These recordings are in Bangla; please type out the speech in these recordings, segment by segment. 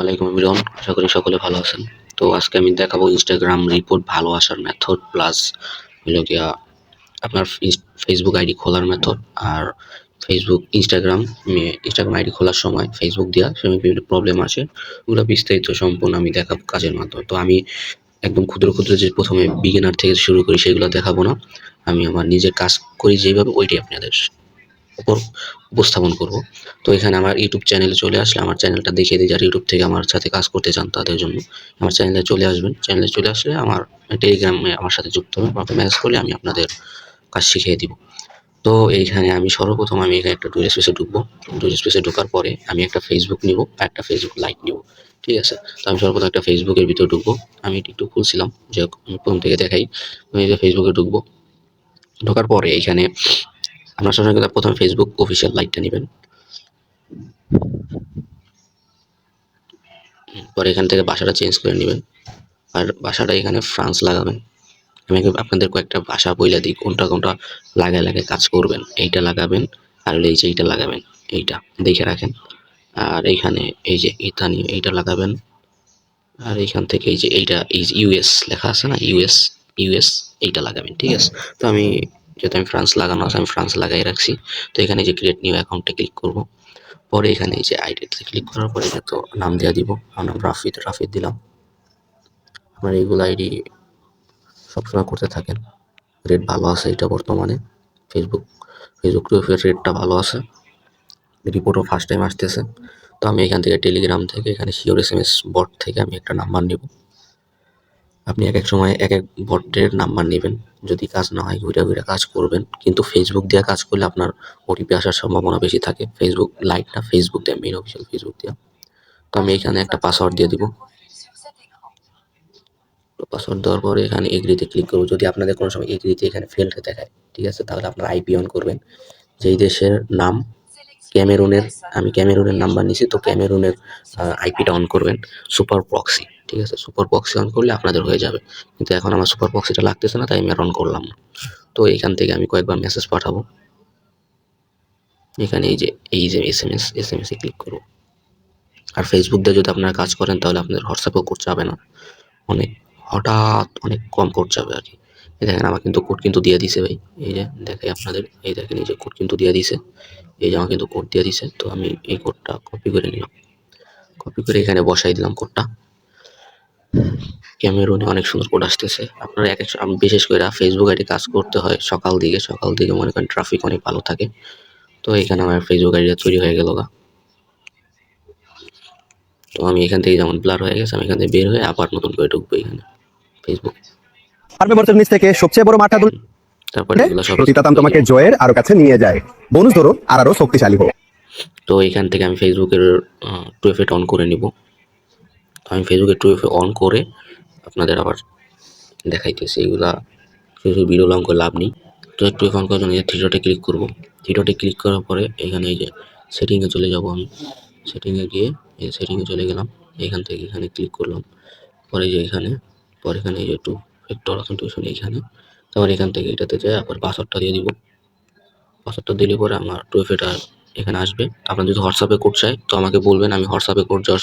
আলাইকুম এভরিওয়ান, আশা করি সকলে ভালো আছেন। তো আজকে আমি দেখাবো ইনস্টাগ্রাম রিপোর্ট ভালো আসার মেথড প্লাস হলো গিয়া আপনার ফেসবুক আইডি খোলার মেথড আর ইনস্টাগ্রাম আইডি খোলার সময় ফেসবুক দেওয়া সেরকম বিভিন্ন প্রবলেম আসে, ওগুলো বিস্তারিত সম্পূর্ণ আমি দেখাবো কাজের মাধ্যমে। তো আমি একদম ক্ষুদ্র ক্ষুদ্র যে প্রথমে বিগিনার থেকে শুরু করি সেগুলো দেখাবো না, আমি আমার নিজের কাজ করি যেভাবে ওইটাই আপনাদের উপর উপস্থাপন করব। তো এখানে আমার ইউটিউব চ্যানেলে চলে আসলে আমার চ্যানেলটা দেখিয়ে দিই, যারা ইউটিউব থেকে আমার সাথে কাজ করতে চান তাদের জন্য। আমার চ্যানেলে চলে আসবেন, চ্যানেলে চলে আসলে আমার টেলিগ্রামে আমার সাথে যুক্ত হবেন, আমাকে মেসেজ করলে আমি আপনাদের কাজ শিখিয়ে দিব। তো এইখানে আমি সর্বপ্রথম আমি এখানে একটা টুইটার স্পেসে ঢুকবো। টুইটার স্পেসে ঢোকার পরে আমি একটা ফেসবুক নিব আর একটা ফেসবুক লাইট নিব, ঠিক আছে? তো আমি সর্বপ্রথম একটা ফেসবুকের ভিতরে ঢুকবো। আমি একটু খুলছিলাম যে আমি প্রথম থেকে দেখাই। আমি এই যে ফেসবুকে ঢুকবো, ঢোকার পরে এইখানে আপনার সঙ্গে প্রথমে ফেসবুক অফিসিয়াল লাইটটা নেবেন। পরে এখান থেকে ভাষাটা চেঞ্জ করে নেবেন, আর ভাষাটা এখানে ফ্রান্স লাগাবেন। আমি আপনাদের কয়েকটা ভাষা বইলা দিই কোনটা কোনটা লাগায় কাজ করবেন। এইটা লাগাবেন, আর হলো এই যে এইটা লাগাবেন, এইটা দেখে রাখেন। আর এইখানে এই যে ইতালীয় এইটা লাগাবেন। আর এইখান থেকে এই যে এইটা এই ইউএস লেখা আছে না, ইউএস এইটা লাগাবেন, ঠিক আছে? তো আমি যেহেতু আমি ফ্রান্স লাগানো আছে আমি ফ্রান্স লাগাই রাখছি। তো এখানে যে ক্রিয়েট নিউ অ্যাকাউন্টে ক্লিক করব। পরে এখানে এই যে আইডিতে ক্লিক করার পরে তো নাম দেওয়া দিব। আমার নাম রাফিদ দিলাম। আমার এইগুলো আইডি সবসময় করতে থাকেন, রেট ভালো আছে এটা বর্তমানে। ফেসবুক ফেসবুক রেটটা ভালো আছে, রিপোর্টও ফার্স্ট টাইম আসতেছে। তো আমি এখান থেকে টেলিগ্রাম থেকে এখানে শিওর এসএমএস বট থেকে আমি একটা নাম্বার নেব। আপনি এক এক সময় এক এক বটের নাম্বার নেবেন, যদি কাজ না হয় ঘুরে কাজ করবেন। কিন্তু ফেসবুক দিয়ে কাজ করলে আপনার ওটিপি আসার সম্ভাবনা বেশি থাকে। ফেসবুক লাইটটা ফেসবুক দিয়ে, মেইন অফিসিয়াল ফেসবুক দিয়ে। তো আমি এখানে একটা পাসওয়ার্ড দিয়ে দিব। পাসওয়ার্ড দেওয়ার পরে এখানে এগ্রিতে ক্লিক করব। যদি আপনাদের কোনো সময় এগ্রিতে এখানে ফেল্ড দেখায়, ঠিক আছে, তাহলে আপনার আইপি অন করবেন। যেই দেশের নাম ক্যামেরুনের, আমি ক্যামেরুনের নাম্বার নিছি, তো ক্যামেরুনের আইপিটা অন করবেন, সুপার প্রক্সি, ঠিক আছে? সুপার প্রক্সি অন করলে আপনাদের হয়ে যাবে। কিন্তু এখন আমার সুপার প্রক্সিটা লাগতেছে না, তাই আমি আর অন করলাম না। তো এইখান থেকে আমি কয়েকবার মেসেজ পাঠাবো। এখানে এই যে এসএমএসে ক্লিক করব। আর ফেসবুক দিয়ে যদি আপনারা কাজ করেন তাহলে আপনাদের হোয়াটসঅ্যাপেও করতে হবে না, অনেক হঠাৎ অনেক কম কোড যাবে আর কি। এই দেখেন আমার কিন্তু কোড কিন্তু দিয়ে দিছে ভাই, এই যে দেখাই আপনাদের, এই দেখেন এই যে কোড কিন্তু দিয়ে দিছে, এই যে আমার কিন্তু কোড দিয়ে দিছে। তো আমি এই কোডটা কপি করে নিলাম, কপি করে এখানে বসাই দিলাম কোডটা। ক্যামেরুনে অনেক সুন্দর কোড আসতেছে। আপনারা বিশেষ করে ফেসবুক আইডি কাজ করতে হয় সকাল দিকে মনে করেন ট্রাফিক অনেক ভালো থাকে। তো এখানে আমার ফেসবুক আইডিটা তৈরি হয়ে গেল গা। তো আমি এখান থেকে যেমন ব্লার হয়ে গেছে, আমি এখান থেকে বের হয়ে আবার নতুন করে ঢুকবো এখানে ফেসবুক। পার্ববর্তের নিচ থেকে সবচেয়ে বড় মাঠটা তারপরে এগুলো সব প্রতিতাতাম তোমাকে জয়ের আরো কাছে নিয়ে যায়, বোনাস ধরো আর আরো শক্তিশালী হো। তো এখান থেকে আমি ফেসবুকের টুয়েফে অন করে নিব। আমি ফেসবুকের টুয়েফে অন করে আপনাদের আবার দেখাইতেছি। এগুলা ভিডিও লং করে লাভ নেই। তো টুয়েফে অন করার জন্য থ্রি ডটে ক্লিক করব। থ্রি ডটে ক্লিক করার পরে এখানে এই যে সেটিংয়ে চলে যাব। আমি সেটিংয়ে গিয়ে এই সেটিংয়ে চলে গেলাম। এখান থেকে এখানে ক্লিক করলাম। পরে যে এখানে এই যে টু ফ্যাক্টর অথেন্টিকেশন এইখানে, তারপর এখান থেকে এটাতে যাই আবার পাসওয়ার্ডটা দিয়ে দিব। পাসওয়ার্ডটা দিলে পরে আমার টুয়েফেটা এখানে আসবে। আপনার যদি হোয়াটসঅ্যাপে কোড চাই তো আমাকে বলবেন, আমি হোয়াটসঅ্যাপে কোড যাওয়ার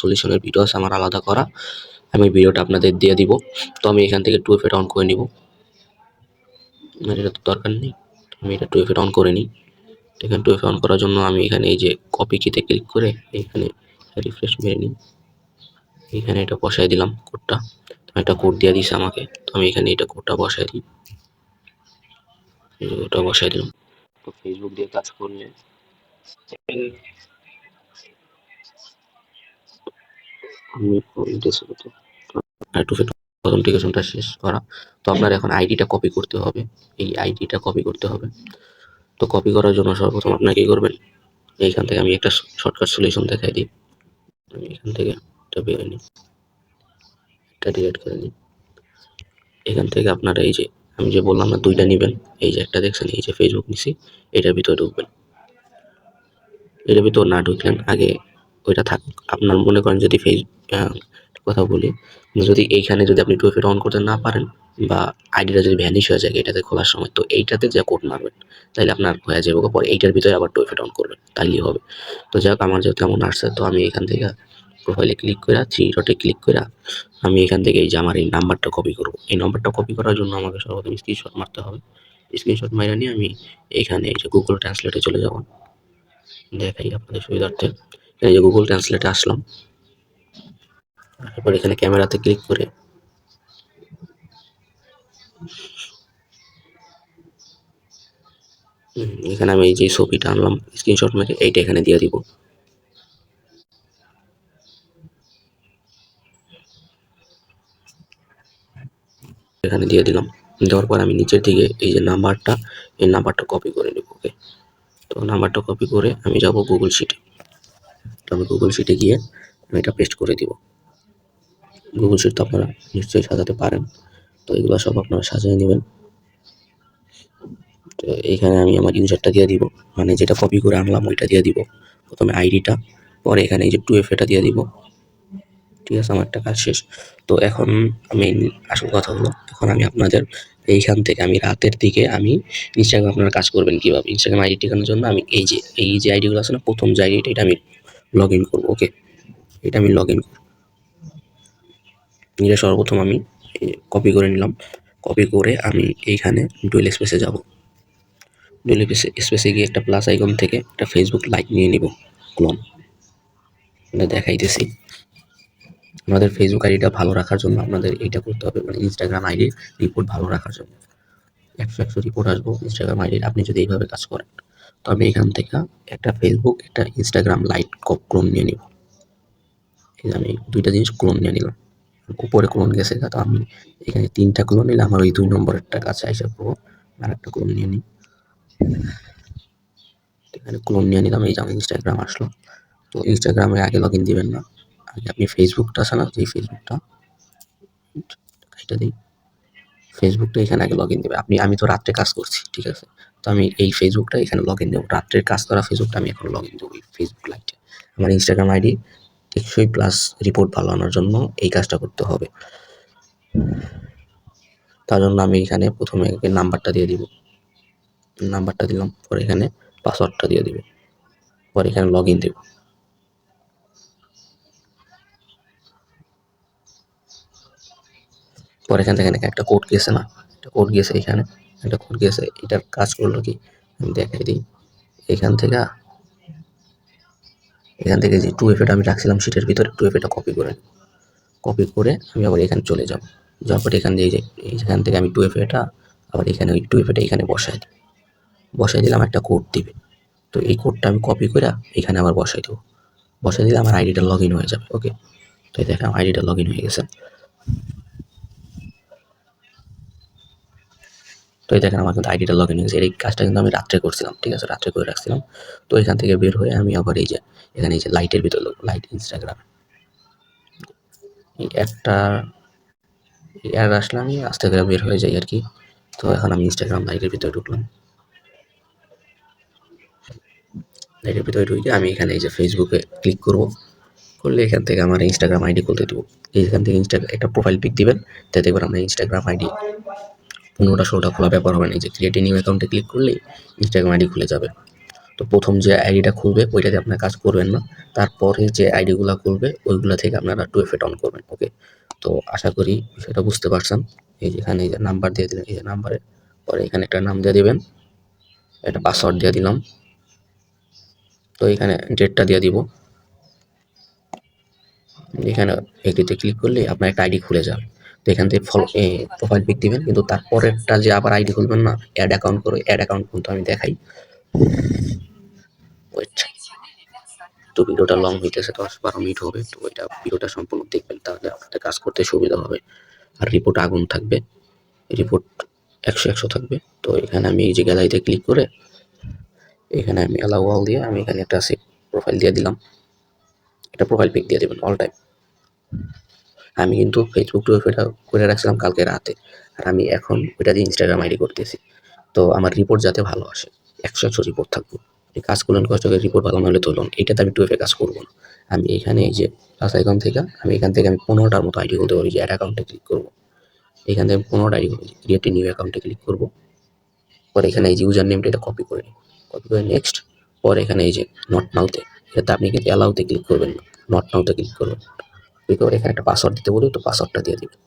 সলিউশনের ভিডিও আছে আমার আলাদা করা, আমি ভিডিওটা আপনাদের দিয়ে দিব। তো আমি এখান থেকে টুয়েফেটা অন করে নিব, আমার এটা তো দরকার নেই, আমি এটা টুয়েফেটা অন করে নিই। এখানে টুয়েফে অন করার জন্য আমি এখানে এই যে কপি কিতে ক্লিক করে এখানে রিফ্রেশ মেরে নিই। এখানে এটা বসাই দিলাম কোডটা, একটা কোড দিয়ে দিছে আমাকে, তো আমি এখানে এটা কোডটা বসাই দিই, ওটা বসাই দিলাম। তো ফেসবুক দিয়ে কাজ করলে অথেন্টিকেশনটা শেষ করা। তো আপনার এখন আইডিটা কপি করতে হবে, এই আইডিটা কপি করতে হবে। তো কপি করার জন্য সর্বপ্রথম আপনার কি করবেন, এইখান থেকে আমি একটা শর্টকাট সলিউশন দেখাই দিই। আমি এখান থেকে এটা বের নিই, এটা ডিলিট করে নিই। এখান থেকে আপনারা এই যে আমি যে বললাম না দুইটা নেবেন, এই যে একটা দেখছেন এই যে ফেসবুক নিছি, এটার ভিতরে ঢুকবেন। এটার ভিতর না ঢুকলেন আগে ওইটা থাক। আপনার মনে করেন যদি কথা বলি, যদি এইখানে যদি আপনি টুয়েফে অন করতে না পারেন বা আইডিটা যদি ভ্যানিশ হয়ে যায় এটাতে খোলার সময়, তো এইটাতে যা কোড মারবেন তাইলে আপনার হয়ে যাবে। পরে এইটার ভিতরে আবার টুয়েফে অন করবেন, তাইলেই হবে। তো যাক আমার যেহেতু এমন আসছে, তো আমি এখান থেকে প্রোফাইলে ক্লিক করে 3 ডটে ক্লিক করে আমি এখান থেকে এই যে আমার এই নাম্বারটা কপি করব। এই নাম্বারটা কপি করার জন্য আমাকে সর্বপ্রথম স্ক্রিনশট মারতে হবে। স্ক্রিনশট মাইরা নিয়ে আমি এইখানে এই যে গুগল ট্রান্সলেটে চলে যাব। দেখাই আপনাদের সুবিধার্থে। এই যে গুগল ট্রান্সলেটে আসলাম। তারপর এখানে ক্যামেরাতে ক্লিক করে এখানে আমি এই যে ছবিটা আনলাম স্ক্রিনশট মেরে এইটা এখানে দিয়ে দিব। এখানে দিয়ে দিলাম। দেওয়ার পর আমি নিচের দিকে এই যে নাম্বারটা, এই নাম্বারটা কপি করে নেব। ওকে, তো নাম্বারটা কপি করে আমি যাব গুগল শিটে। তো আমি গুগল শিটে গিয়ে আমি এটা পেস্ট করে দিব। গুগল শিট তো আপনারা নিশ্চয়ই সাজাতে পারেন, তো এগুলো সব আপনারা সাজিয়ে নেবেন। তো এইখানে আমি আমার ইউজারটা দিয়ে দিব, মানে যেটা কপি করে আনলাম ওইটা দিয়ে দিব। প্রথমে আইডিটা, পরে এখানে এই যে 2FA দিয়ে দিব। ঠিক আছে, আমার একটা কাজ শেষ। তো এখন আমি আসল কথা হলো, এখন আমি আপনাদের এইখান থেকে আমি রাতের দিকে আমি ইনস্টাগ্রাম আপনারা কাজ করবেন কীভাবে, ইনস্টাগ্রাম আইডি টিকানোর জন্য আমি এই যে আইডিগুলো আছে না, প্রথম যে আইডিটা এটা আমি লগ ইন করবো। ওকে, এটা আমি লগ ইন করব। এটা সর্বপ্রথম আমি কপি করে নিলাম। কপি করে আমি এইখানে ডুয়েল স্পেসে যাব। ডুয়েল স্পেসে গিয়ে একটা প্লাস আইকন থেকে একটা ফেসবুক লাইক নিয়ে নিব, ক্লোন। এটা দেখাইতেছি। আমাদের ফেসবুক আইডিটা ভালো রাখার জন্য আপনাদের এইটা করতে হবে, মানে ইনস্টাগ্রাম আইডির রিপোর্ট ভালো রাখার জন্য 100 রিপোর্ট আসবো ইনস্টাগ্রাম আইডির, আপনি যদি এইভাবে কাজ করেন। তো আমি এখান থেকে একটা ফেসবুক, একটা ইনস্টাগ্রাম লাইট ক্লোন নিয়ে নিব। এই যে আমি দুইটা জিনিস ক্লোন নিয়ে নিলাম। উপরে ক্লোন গেছে, তো আমি এখানে 3টা ক্লোন নিলে আমার ওই 2 নম্বরেরটা কাছে আইসা পড়বো। আর একটা ক্লোন নিয়ে নিই। এখানে ক্লোন নিয়ে নিলাম। এই যে আমার ইনস্টাগ্রাম আসলো। তো ইনস্টাগ্রামে আগে লগ ইন দিবেন না, আগে আপনি ফেসবুকটা আছে না, যে ফেসবুকটা এটা দিই, ফেসবুকটা এখানে আগে লগ ইন দেবে। আমি তো রাত্রে কাজ করছি, ঠিক আছে, তো আমি এই ফেসবুকটা এখানে লগ ইন দেবো। রাত্রের কাজ করা ফেসবুকটা আমি এখন লগ ইন দেবো এই ফেসবুক লাইটে। আমার ইনস্টাগ্রাম আইডি 100+ রিপোর্ট ভালো আনার জন্য এই কাজটা করতে হবে। তার জন্য আমি এখানে প্রথমে নাম্বারটা দিয়ে দিব। নাম্বারটা দিলাম, পরে এখানে পাসওয়ার্ডটা দিয়ে দিব, পরে এখানে লগ ইন দেব। পরে এখান থেকে একটা কোড গেছে না, একটা কোড গেছে, এখানে একটা কোড গেছে। এটার কাজ করলো কি আমি দেখাই দিই। এখান থেকে যে 2FA আমি রাখছিলাম শীটের ভিতরে, 2FA কপি করে আমি আবার এখানে চলে যাব। যাওয়ার পরে এখান দিয়ে এইখান থেকে আমি 2FA আবার এখানে ওই 2FA এখানে বসাই দিলাম, একটা কোড দিবে। তো এই কোডটা আমি কপি করে এখানে আবার বসাই দেবো। বসাই দিলে আমার আইডিটা লগ ইন হয়ে যাবে। ওকে, তো এই দেখেন আইডিটা লগ ইন হয়ে গেছে। তো এই দেখেন আমার কিন্তু আইডিটা লগ ইন হয়ে গেছে। এই কাজটা কিন্তু আমি রাত্রে করছিলাম, ঠিক আছে, রাত্রে করে রাখছিলাম। তো এখান থেকে বের হয়ে আমি আবার এই যে এখানে এই যে লাইটের ভিতরে লাইট ইনস্টাগ্রাম এই অ্যাড আসলে আমি আস্তে করে বের হয়ে যাই আর কি। তো এখন আমি ইনস্টাগ্রাম লাইটের ভিতরে ঢুকলাম। লাইটের ভিতরে ঢুকে আমি এখানে এই যে ফেসবুকে ক্লিক করব। করলে এখান থেকে আমার ইনস্টাগ্রাম আইডি খুলতে দেবো। এইখান থেকে একটা প্রোফাইল পিক দিবেন, তাতে দেখবেন আপনার ইনস্টাগ্রাম আইডি 15টা 16টা খোলা ব্যাপার হবে না। এই যে ক্রিয়েট নিউ অ্যাকাউন্টে ক্লিক করলেই ইনস্টাগ্রাম আইডি খুলে যাবে। তো প্রথম যে আইডিটা খুলবে ওইটাতে আপনার কাজ করবেন না, তারপরে যে আইডিগুলো খুলবে ওইগুলো থেকে আপনারা 2FA অন করবেন। ওকে, তো আশা করি বিষয়টা বুঝতে পারছেন। এই যেখানে এই যে নাম্বার দিয়ে দিলেন, এই যে নাম্বারে পরে এখানে একটা নাম দিয়ে দিবেন, একটা পাসওয়ার্ড দিয়ে দিলাম। তো এখানে ডেটটা দিয়ে দিব। এখানে এটিতে ক্লিক করলে আপনার একটা আইডি খুলে যাবে। তো এখান থেকে প্রোফাইল পিক দিবেন, কিন্তু তারপরেরটা যে আবার আইডি খুলবেন না, অ্যাড অ্যাকাউন্ট করে। অ্যাড অ্যাকাউন্ট কিন্তু আমি দেখাই। ওয়েট, তো ভিডিওটা লং হইতেছে, 10-12 মিনিট হবে। তো এটা ভিডিওটা সম্পূর্ণ দেখবেন, তাহলে আপনাদের কাজ করতে সুবিধা হবে। আর রিপোর্ট আগুন থাকবে, রিপোর্ট 100 থাকবে। তো এখানে আমি এই যে গ্যালারিতে ক্লিক করে এখানে আমি অ্যালাউ অল দিয়ে আমি এখানে একটা প্রোফাইল দিয়ে দিলাম। একটা প্রোফাইল পিক দিয়ে দেবেন অল টাইম। আমি কিন্তু ফেসবুক এটা করে রাখছিলাম কালকে রাতে, আর আমি এখন ওইটা দিয়ে ইনস্টাগ্রাম আইডি করতেছি। তো আমার রিপোর্ট যাতে ভালো আসে, 100 রিপোর্ট থাকবে। এই কাজ করলেন কষ্ট করে, রিপোর্ট ভালো না হলে তুলুন, এইটাতে আমি 2FA কাজ করবো না। আমি এখানে এই যে প্লাস আইকন থেকে আমি এখান থেকে আমি 15টার মতো আইডি খুলতে পারি। যে অ্যাড অ্যাকাউন্টে ক্লিক করবো, এখান থেকে 15টা আইডি ক্রিয়েট নিউ অ্যাকাউন্টে ক্লিক করবো। পরে এখানে এই যে ইউজার নেমটা এটা কপি করে নেক্সট। পরে এখানে এই যে নট নাওতে, এটাতে আপনি কিন্তু অ্যালাউতে ক্লিক করবেন না, নট নাওতে ক্লিক করবেন। ক্লিক করে এখানে একটা পাসওয়ার্ড দিতে বলবে, তো পাসওয়ার্ডটা দিয়ে দিবেন।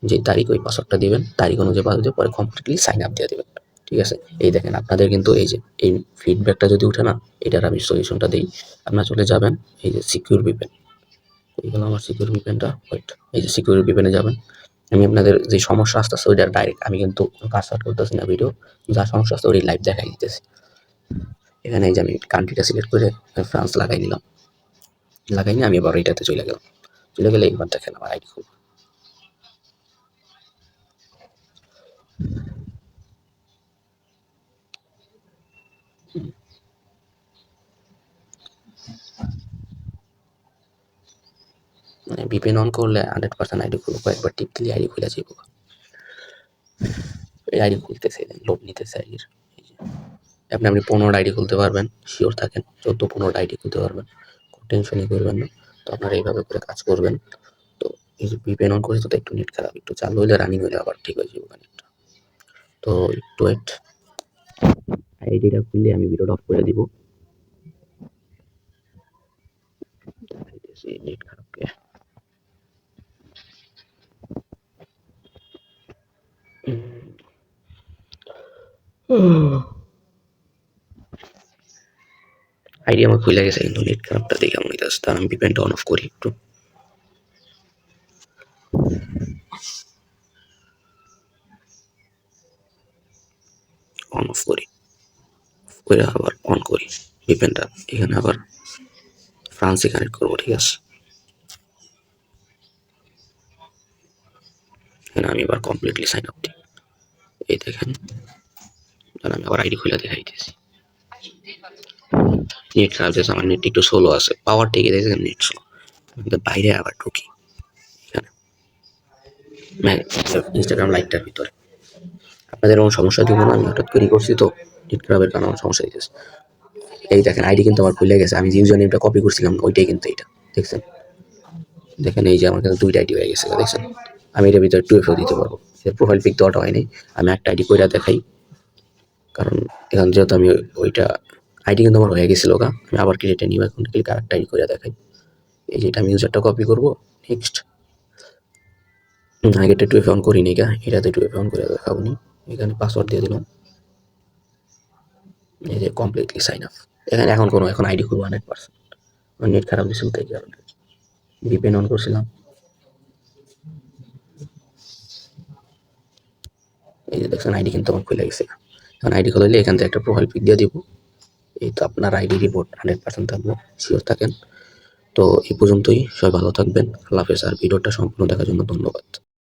যে তারিখ ওই পাসওয়ার্ডটা দিবেন, তারিখ অনুযায়ী পাসওয়ার্ড দিয়ে পরে কমপ্লিটলি সাইন আপ দিয়ে দিবেন। ঠিক আছে, এই দেখেন আপনাদের কিন্তু এই যে এই ফিডব্যাকটা যদি উঠে না, এটার আমি সলিউশনটা দিই। আপনারা চলে যাবেন এই যে সিকিউর ভিপিএন, এইগুলো আমার সিকিউর ভিপিএনটা, ওয়েট, এই যে সিকিউর ভিপিএনে যাবেন। আমি আপনাদের যে সমস্যা আসতেছে ওইটা ডাইরেক্ট, আমি কিন্তু কাজ স্টার্ট করতেছি না ভিডিও, যা সমস্যা আসছে ওই লাইভ দেখাই দিতেছি। এখানে এই যে আমি কান্ট্রিটা সিলেক্ট করে ফ্রান্স লাগাই নিলাম, লাগাই নিয়ে আমি আবার এটাতে চলে গেলাম। চলে গেলে এইবার দেখেন আমার আইডি খুব মানে ভিপিএন অন করলে 100% আইডি খুলবো, একবার টিপ দিলে আইডি খুলে যাবো। এই আইডি খুলতেছে, লোড নিতেছে আইডির। আপনি 15টা আইডি খুলতে পারবেন, শিওর থাকেন 14-15টা আইডি খুলতে পারবেন, কোনো টেনশনই করবেন না। তো আপনারা এইভাবে করে কাজ করবেন। তো এই যে ভিপিএন অন করেছি তো একটু নেট খারাপ, একটু চালু হইলে রানিং হইলে আবার ঠিক হয়ে যাবে নেটটা। তো একটু ওয়েট, আইডিটা খুললে আমি ভিডিওটা অফ করে দিব। নেট খারাপ কে আইডি আমার খুলে গেছে কিন্তু নেট খারাপটা দেখে আমি হইতেছে, তার আমি ভিপিএনটা অন অফ করি একটু। অন অফ করি, করে আবার অন করি ভিপিএনটা। এখানে আবার ফ্রান্সে কানেক্ট করবো, ঠিক আছে। এখানে আমি এবার কমপ্লিটলি সাইন আপ দিই। এই দেখেন, আমি আবার আইডি খুলে দেখাইতেছি। নেট খারাপ যাচ্ছে, আমার নেট একটু স্লো আছে, পাওয়ার টেকে দেখেন নেট স্লো। কিন্তু বাইরে আবার ঢুকি এখানে ইনস্টাগ্রাম লাইভটার ভিতরে। আপনাদের কোনো সমস্যা দিব না, আমি হঠাৎ করে করছি তো নেট খারাপের কারণে আমার সমস্যা দিতেছে। এই দেখেন আইডি কিন্তু আমার খুলে গেছে, আমি যে ইউজার নেমটা কপি করছিলাম ওইটাই কিন্তু এইটা, দেখছেন। দেখেন এই যে আমার কাছে 2টা আইডি হয়ে গেছে, দেখছেন। আমি এটার ভিতরে 2FA দিতে পারবো। প্রোফাইল পিক দেওয়াটা হয়নি, আমি একটা আইডি কইরা দেখাই। কারণ এখন যেহেতু আমি ওইটা আইডি কিন্তু আমার হয়ে গেছিল গা, আমি আবার ক্রিয়েটে নিব, এখন ক্লিক আরেকটা আইডি কইরা দেখাই। এই যে এটা আমি ইউজারটা কপি করবো, নেক্সট। আগেটা 2FA অন করিনি গা, এটাতে 2FA অন করে দেখাবো নি। এখানে পাসওয়ার্ড দিয়ে দিলাম, এই যে কমপ্লিটলি সাইন আপ। এখানে এখন আইডি খুলবো 100%। আমার নেট খারাপ দিছিল তাই কারণে ভিপিএন অন করছিলাম। এই যে দেখছেন আইডি কিন্তু আমার খুলে গেছে। এখন আইডি খুলে এখান থেকে একটা প্রোফাইল পিক দিয়ে দিব। এই তো আপনার আইডি রিপোর্ট 100% থাকবো, শিওর থাকেন। তো এই পর্যন্তই, সবাই ভালো থাকবেন, আল্লাহ হাফেজ। আর ভিডিওটা সম্পূর্ণ দেখার জন্য ধন্যবাদ।